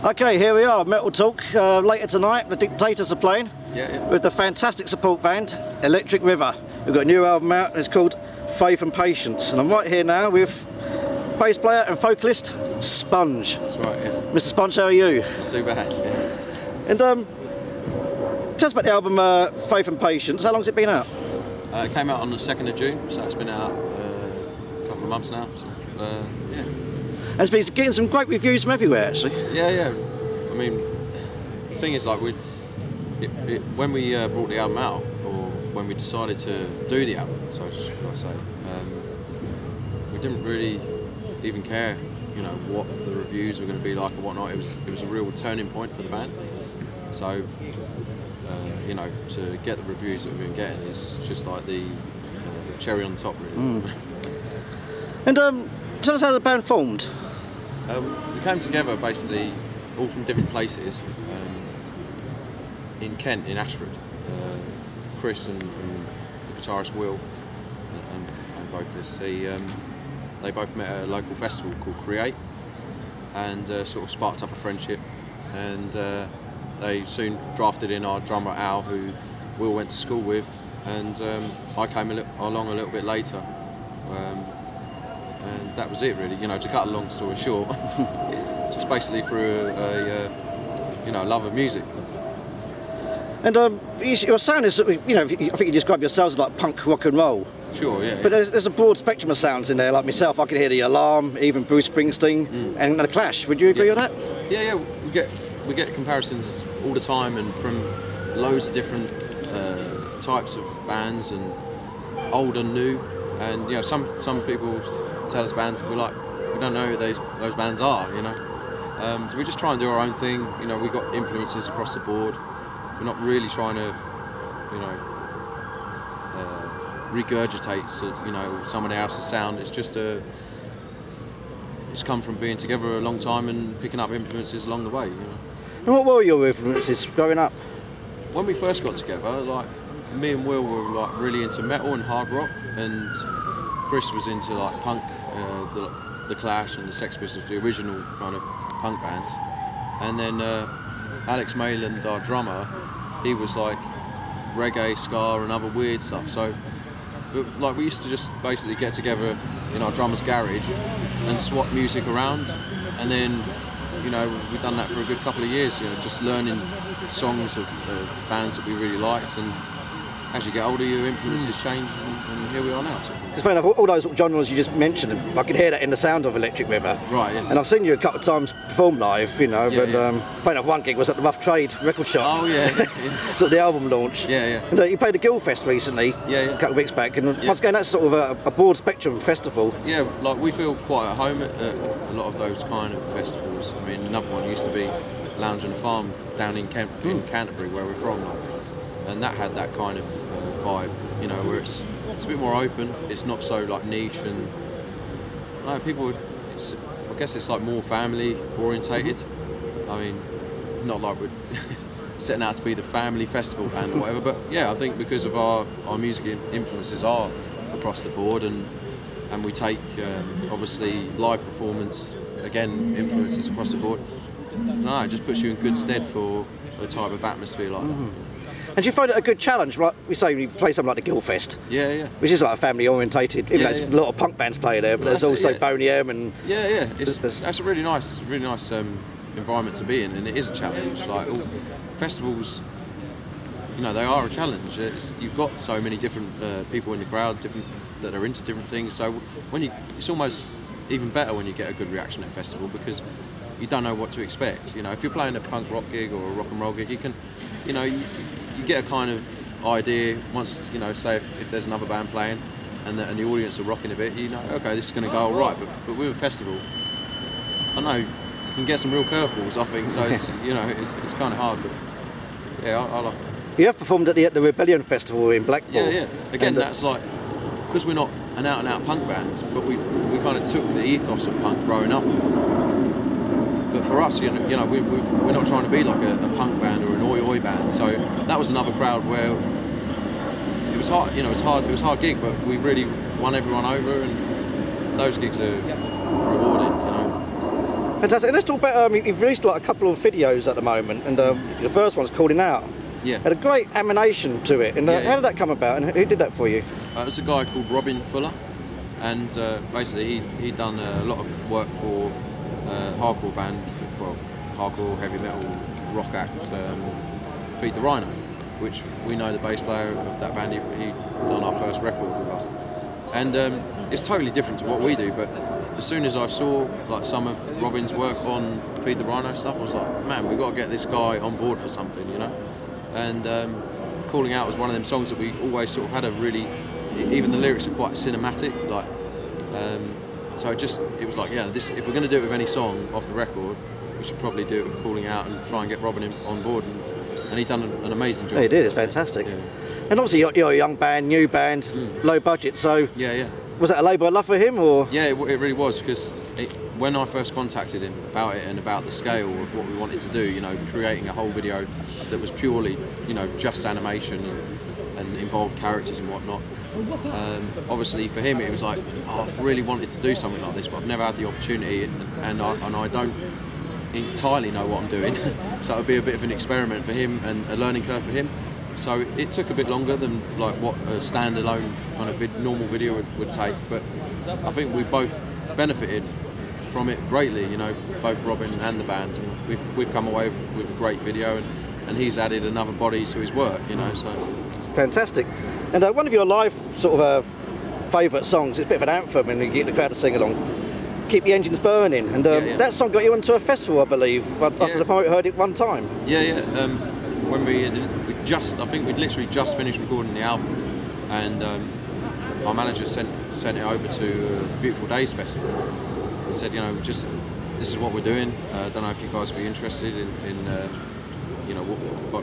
Okay, here we are, Metal Talk. Later tonight, the Dictators are playing with the fantastic support band, Electric River. We've got a new album out, it's called Faith and Patience. And I'm right here now with bass player and vocalist, Sponge. That's right, yeah. Mr. Sponge, how are you? Not too bad, yeah. And tell us about the album Faith and Patience. How long's it been out? It came out on the 2nd of June, so it's been out a couple of months now. So, yeah. And it's been getting some great reviews from everywhere, actually. Yeah. I mean, the thing is, like, when we brought the album out, or when we decided to do the album, so should I say, we didn't really even care, you know, what the reviews were going to be like and whatnot. It was a real turning point for the band. So, you know, to get the reviews that we've been getting is just like the cherry on the top, really. And tell us how the band formed. We came together basically all from different places in Kent, in Ashford. Chris and the guitarist Will and vocalist, they both met at a local festival called Create, and sort of sparked up a friendship, and they soon drafted in our drummer Al, who Will went to school with, and I came along a little bit later. And that was it, really. You know, to cut a long story short, just basically through a you know, love of music. And your sound is, you know, I think you describe yourselves as like punk rock and roll. Sure, yeah. But there's a broad spectrum of sounds in there. Like myself, I can hear the Alarm, even Bruce Springsteen, and the Clash. Would you agree with that? Yeah. We get comparisons all the time, and from loads of different types of bands, and old and new. And you know, some people tell us bands, we're like, we don't know who those bands are, you know. So we just try and do our own thing. You know, we got influences across the board. We're not really trying to, you know, regurgitate, you know, someone else's sound. It's just it's come from being together a long time and picking up influences along the way, you know. And what were your influences growing up? When we first got together, like, me and Will were like really into metal and hard rock, and Chris was into like punk, the Clash and the Sex Pistols, the original kind of punk bands. And then Alex Mayland, our drummer, he was like reggae, ska and other weird stuff. So like, we used to just basically get together in our drummer's garage and swap music around, and then, you know, we've done that for a good couple of years, you know, just learning songs of bands that we really liked. And as you get older, your influences change, and here we are now. It's fair enough, all those genres you just mentioned, I can hear that in the sound of Electric River. Right, yeah. And I've seen you a couple of times perform live, you know, but fair enough, one gig was at the Rough Trade record shop. Oh, yeah. Sort of the album launch. Yeah. And you played the Guildfest recently, a couple of weeks back, and once again, that's sort of a broad spectrum festival. Yeah, like, we feel quite at home at a lot of those kind of festivals. I mean, another one used to be Lounge and Farm down in Canterbury, where we're from, and that had that kind of vibe, you know, where it's a bit more open. It's not so like niche, and people. I guess it's like more family orientated. I mean, not like we're setting out to be the family festival band or whatever, but yeah, I think because of our music influences are across the board, and we take obviously live performance, again, influences across the board. I don't know, it just puts you in good stead for a type of atmosphere like that. And do you find it a good challenge? Like we say, you play something like the Guildfest, which is like a family orientated. Even though there's a lot of punk bands play there, but there's also Boney M and that's a really nice environment to be in, and it is a challenge. Like, all festivals, you know, they are a challenge. You've got so many different people in the crowd, that are into different things. So it's almost even better when you get a good reaction at a festival, because you don't know what to expect. You know, if you're playing a punk rock gig or a rock and roll gig, you can, you know, you get a kind of idea once, you know, say if there's another band playing and the audience are rocking a bit, you know, okay, this is going to go all right. But with a festival, I know you can get some real curveballs, I think. So it's, you know, it's kind of hard, but yeah, I like it. You have performed at the Rebellion Festival in Blackpool. Yeah. Again, that's like, because we're not an out-and-out punk band, but we kind of took the ethos of punk growing up. But for us, you know, we're not trying to be like a punk band or an oi band. So that was another crowd where it was hard. You know, it was a hard gig, but we really won everyone over, and those gigs are rewarding. You know. Fantastic. And let's talk about, you've released like a couple of videos at the moment, and the first one's Calling Out. Yeah. Had a great animation to it, and how did that come about, and who did that for you? It was a guy called Robin Fuller, and basically he'd done a lot of work for hardcore band, well, hardcore heavy metal rock act, Feed the Rhino, which we know the bass player of that band. He done our first record with us, and it's totally different to what we do. But as soon as I saw like some of Robin's work on Feed the Rhino stuff, I was like, man, we've got to get this guy on board for something, you know. And Calling Out was one of them songs that we always sort of had a really, even the lyrics are quite cinematic, like. So it was like, yeah, this, if we're going to do it with any song off the record, we should probably do it with Calling Out and try and get Robin on board. And he'd done an amazing job. Yeah, he did. It's fantastic. Yeah. And obviously you're a young band, new band, low budget. So yeah. Was that a labour of love for him, or? Yeah, it really was, because when I first contacted him about it and about the scale of what we wanted to do, you know, creating a whole video that was purely, you know, just animation and involved characters and whatnot. Obviously for him it was like, oh, I've really wanted to do something like this, but I've never had the opportunity, and I don't entirely know what I'm doing. So it would be a bit of an experiment for him and a learning curve for him. So it took a bit longer than like what a standalone kind of normal video would take, but I think we both benefited from it greatly, you know, both Robin and the band. You know, we've come away with a great video, and he's added another body to his work, you know. So fantastic. And one of your live sort of favourite songs, it's a bit of an anthem, and you get the crowd to sing along, Keep the Engines Burning, and that song got you onto a festival, I believe, after the poet heard it one time. Yeah. When I think we'd literally just finished recording the album, and our manager sent it over to Beautiful Days Festival and said, you know, this is what we're doing. I don't know if you guys would be interested in you know,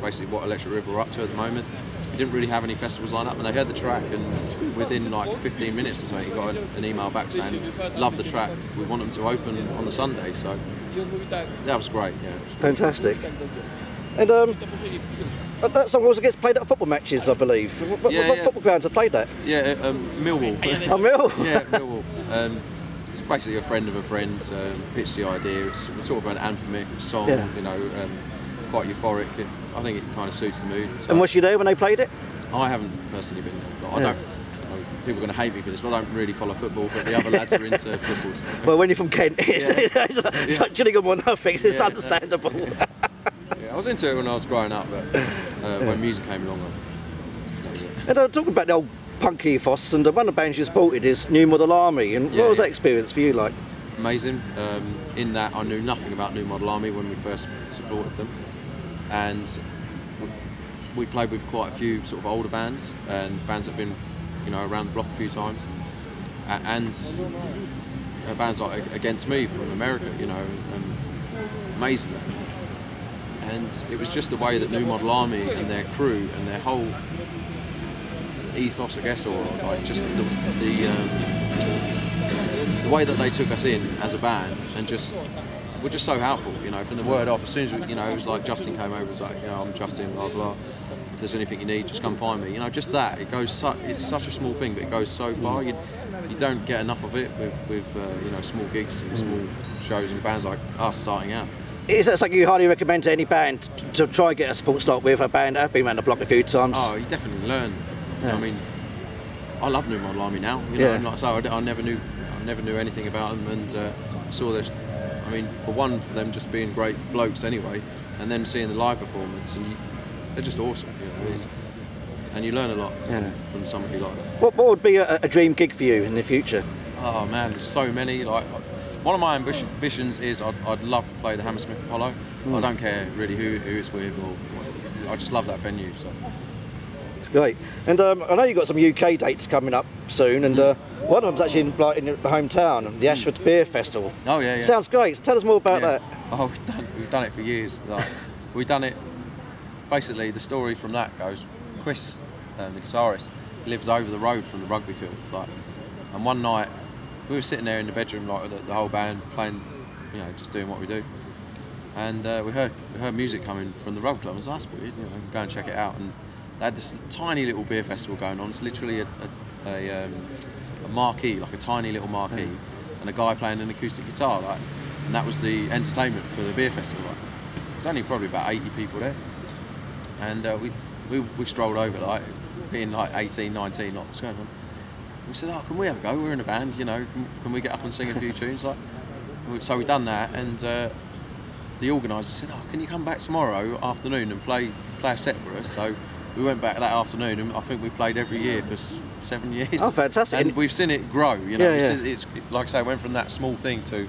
basically what Electric River are up to at the moment. We didn't really have any festivals lined up, and they heard the track, and within like 15 minutes or something, he got an email back saying, love the track, we want them to open on the Sunday. So that was great. Yeah, fantastic. And that song also gets played at football matches, I believe. What football grounds have played that? Yeah, Millwall. Oh, Millwall? Yeah, Millwall. It's basically a friend of a friend pitched the idea. It's sort of an anthemic song, you know, quite euphoric. I think it kind of suits the mood. So. And was you there when they played it? I haven't personally been there. I don't. People are going to hate me for this, but I don't really follow football, but the other lads are into football. So. Well, when you're from Kent, it's like Gillingham or nothing, it's understandable. I was into it when I was growing up, but when music came along, that was it. And talking about the old punk ethos, and one of the bands you supported is New Model Army, and what was that experience for you like? Amazing. In that I knew nothing about New Model Army when we first supported them, and we played with quite a few sort of older bands, and bands that have been, you know, around the block a few times, and bands like Against Me from America, you know, amazing. And it was just the way that New Model Army and their crew and their whole ethos, I guess, or like just the way that they took us in as a band, and were just so helpful, you know, from the word off. As soon as we, you know, it was like Justin came over, it was like, you know, I'm Justin, blah blah. If there's anything you need, just come find me. You know, just that. It goes. It's such a small thing, but it goes so far. You don't get enough of it with you know, small gigs and small shows and bands like us starting out. Is that something you highly recommend to any band, to try and get a support slot with a band that have been around the block a few times? Oh, you definitely learn. You know, I mean, I love New Model Army now. You know, and like, so I never knew anything about them, and I saw this. I mean, for them just being great blokes anyway, and then seeing the live performance, and they're just awesome. You know, and you learn a lot from somebody like that. What would be a dream gig for you in the future? Oh man, there's so many. Like, one of my ambitions is I'd love to play the Hammersmith Apollo. I don't care really who it's with, or I just love that venue. So. It's great. And I know you've got some UK dates coming up soon, and one of them's actually in the hometown, the Ashford Beer Festival. Oh yeah. Sounds great. So tell us more about that. Oh, we've done it for years. Like, we've done it. Basically, the story from that goes, Chris, the guitarist, lives over the road from the rugby field. Like, and one night, we were sitting there in the bedroom, like the whole band playing, you know, just doing what we do, and we heard music coming from the rugby club. I was like, that's weird, you know, go and check it out. And they had this tiny little beer festival going on. It's literally a marquee, like a tiny little marquee, and a guy playing an acoustic guitar. Like, and that was the entertainment for the beer festival. Like. There's only probably about 80 people there, and we strolled over, like being like 18, 19, like what's going on? We said, oh, can we have a go? We're in a band, you know, can we get up and sing a few tunes? Like, so we done that, and the organiser said, oh, can you come back tomorrow afternoon and play a set for us? So we went back that afternoon, and I think we played every year for 7 years. Oh, fantastic! And we've seen it grow. You know, yeah. It's like I say, it went from that small thing to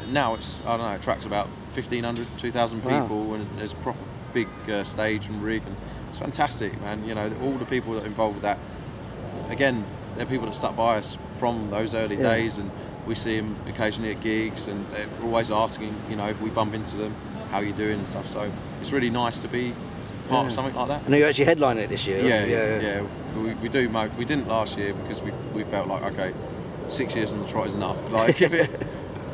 now it's, I don't know, it attracts about 1,500, 2,000 people, wow. And there's a proper big stage and rig, and it's fantastic, man. You know, all the people that are involved with that. Again, they're people that stuck by us from those early days, and we see them occasionally at gigs, and they're always asking, you know, if we bump into them, how you doing and stuff. So it's really nice to be part of something like that. And you actually headlining it this year? Yeah. We do. We didn't last year because we felt like, okay, 6 years on the trot is enough. Like give it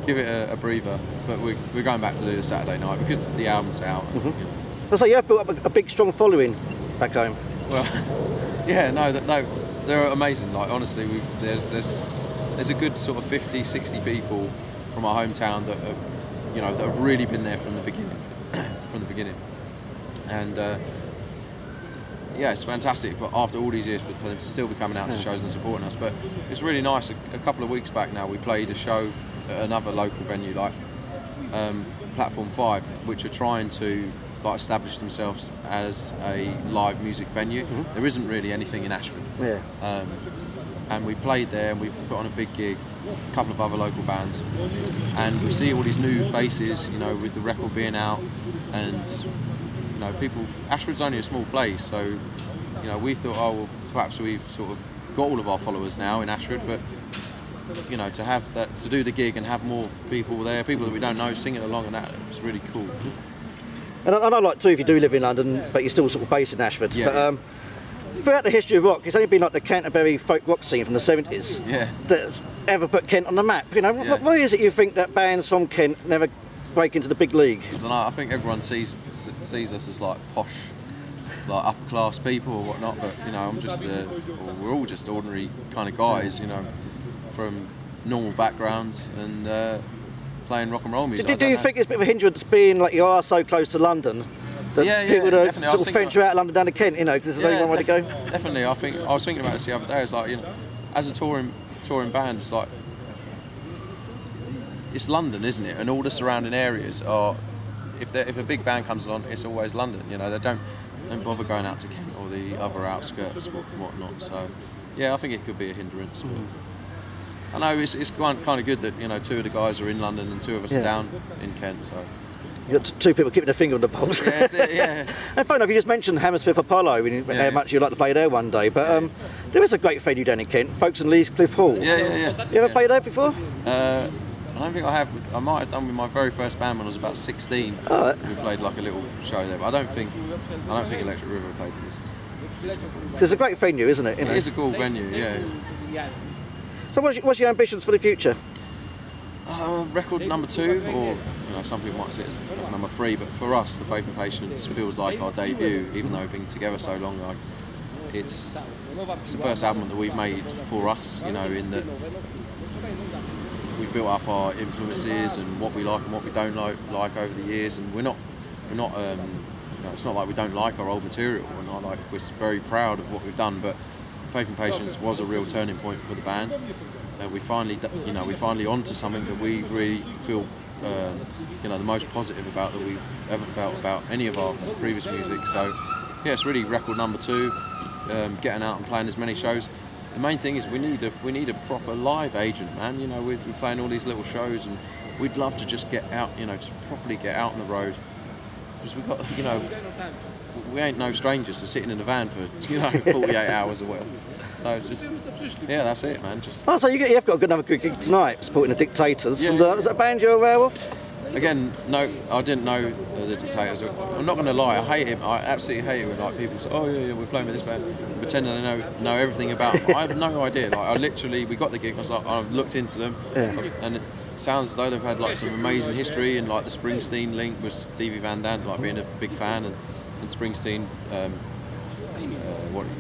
a breather. But we're going back to do the Saturday night because the album's out. Mm-hmm. You know. So you have built up a big, strong following back home. Well, yeah, no, they're amazing. Like honestly, there's a good sort of 50, 60 people from our hometown that have really been there from the beginning, and yeah, it's fantastic after all these years for them to still be coming out to shows and supporting us. But it's really nice. A couple of weeks back now, we played a show at another local venue, like Platform 5, which are trying to establish themselves as a live music venue. Mm-hmm. There isn't really anything in Ashford. Yeah. And we played there, and we put on a big gig, a couple of other local bands, and we see all these new faces, you know, with the record being out, and you know, people. Ashford's only a small place, so you know, we thought, oh, well, perhaps we've sort of got all of our followers now in Ashford, but you know, to have that, to do the gig and have more people there, people that we don't know singing along, and that was really cool. And I know, like, too, if you do live in London, but you're still sort of based in Ashford. Yeah. But, throughout the history of rock, it's only been like the Canterbury folk rock scene from the 70s that ever put Kent on the map. You know, why is it you think that bands from Kent never break into the big league? I don't know. I think everyone sees us as like posh, like upper class people or whatnot. But you know, I'm just, we're all just ordinary kind of guys. You know, from normal backgrounds and playing rock and roll music. Do you think it's a bit of a hindrance being like you are so close to London? That people would sort of venture out of London down to Kent, you know, because there's only one way to go. Definitely, I was thinking about this the other day. It's like, you know, as a touring band, it's like it's London, isn't it? And all the surrounding areas are, if a big band comes along, it's always London. You know, they don't bother going out to Kent or the other outskirts, whatnot. So, yeah, I think it could be a hindrance. But I know it's kind of good that, you know, two of the guys are in London and two of us are down in Kent. So. You've got two people keeping their finger on the pulse. Yeah, that's it, yeah. And funny enough, you just mentioned Hammersmith Apollo and how much you'd like to play there one day, but there is a great venue down in Kent, Folkes and Lees Cliff Hall. Yeah. You ever played there before? I don't think I have. I might have done with my very first band when I was about 16. Oh, we played like a little show there, but I don't think Electric River played this. So it's a great venue, isn't it? You know? It is a cool venue, yeah. So what's your ambitions for the future? Record number 2, or you know, some people might say it's number 3, but for us, The Faith and Patience feels like our debut, even though we've been together so long. Like, it's the first album that we've made for us, you know, in that we've built up our influences and what we like and what we don't like over the years, and we're not you know, it's not like we don't like our old material. We're very proud of what we've done, but Faith and Patience was a real turning point for the band. We finally onto something that we really feel, you know, the most positive about that we've ever felt about any of our previous music. So, yeah, it's really record number 2, getting out and playing as many shows. The main thing is we need a proper live agent, man. You know, we're playing all these little shows, and we'd love to just get out, you know, to properly get out on the road, because we've got, you know, we ain't no strangers to sitting in a van for, you know, 48 hours or whatever. So it's just, yeah, that's it, man. So you've got another good gig tonight, supporting the Dictators. Yeah. And, is that a band you're aware of? Again, no, I didn't know the Dictators. I'm not going to lie, I hate it. I absolutely hate it when like people say, "Oh yeah, we're playing with this band," pretending I know everything about them. I have no idea. Like, we got the gig. I looked into them, and it sounds as though they've had like some amazing history, and like the Springsteen link with Stevie Van Zandt, like being a big fan, and Springsteen.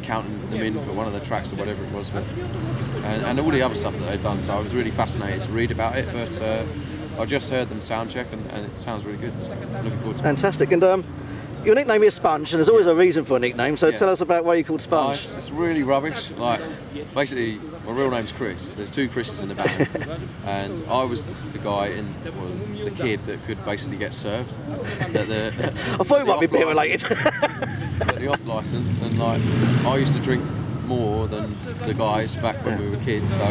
Counting them in for one of the tracks or whatever it was, and all the other stuff that they've done. So I was really fascinated to read about it. But I just heard them sound check, and it sounds really good. So looking forward to it. Fantastic. And your nickname is Sponge, and there's always a reason for a nickname. So tell us about why you're called Sponge. It's really rubbish. Like, basically, my real name's Chris. There's 2 Chris's in the band, and I was the guy the kid that could basically get served. I thought it might be a bit related. The off license, and like, I used to drink more than the guys back when we were kids. So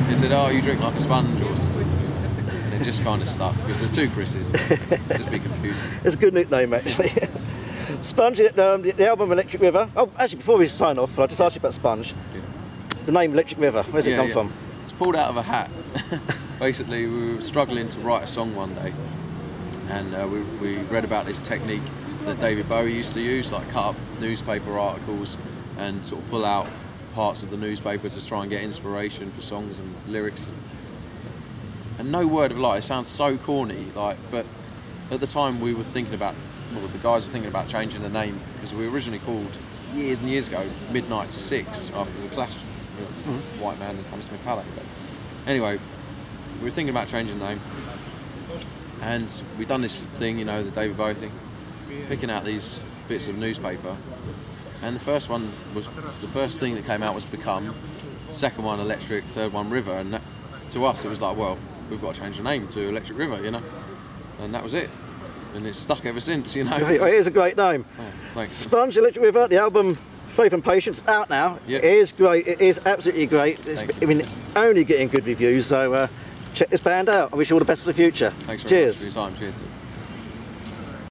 he said, "Oh, you drink like a sponge," or something. And it just kind of stuck because there's 2 Chris's. It'd just be confusing. It's a good nickname, actually. Sponge, the album Electric River. Oh, actually, before we sign off, I'll just ask you about Sponge. Yeah. The name Electric River, where's it come from? It's pulled out of a hat. Basically, we were struggling to write a song one day, and we read about this technique that David Bowie used to use, like cut up newspaper articles and sort of pull out parts of the newspaper to try and get inspiration for songs and lyrics. And no word of lie, it sounds so corny, like, but at the time we were thinking about, well, the guys were thinking about changing the name, because we were originally called, years and years ago, Midnight to 6, after the Clash, White Man and Hammersmith Palais. But anyway, we were thinking about changing the name, and we'd done this thing, you know, the David Bowie thing, picking out these bits of newspaper, and the first thing that came out was Become, second one Electric, third one River, and that, to us it was like, well, we've got to change the name to Electric River, you know, and that was it, and it's stuck ever since, you know. It is a great name. Oh, thanks. Sponge, Electric River, the album Faith and Patience, out now. Yep. It is great, it is absolutely great. I mean, only getting good reviews, so check this band out. I wish you all the best for the future. Thanks very Cheers. much for your time. Cheers, dude.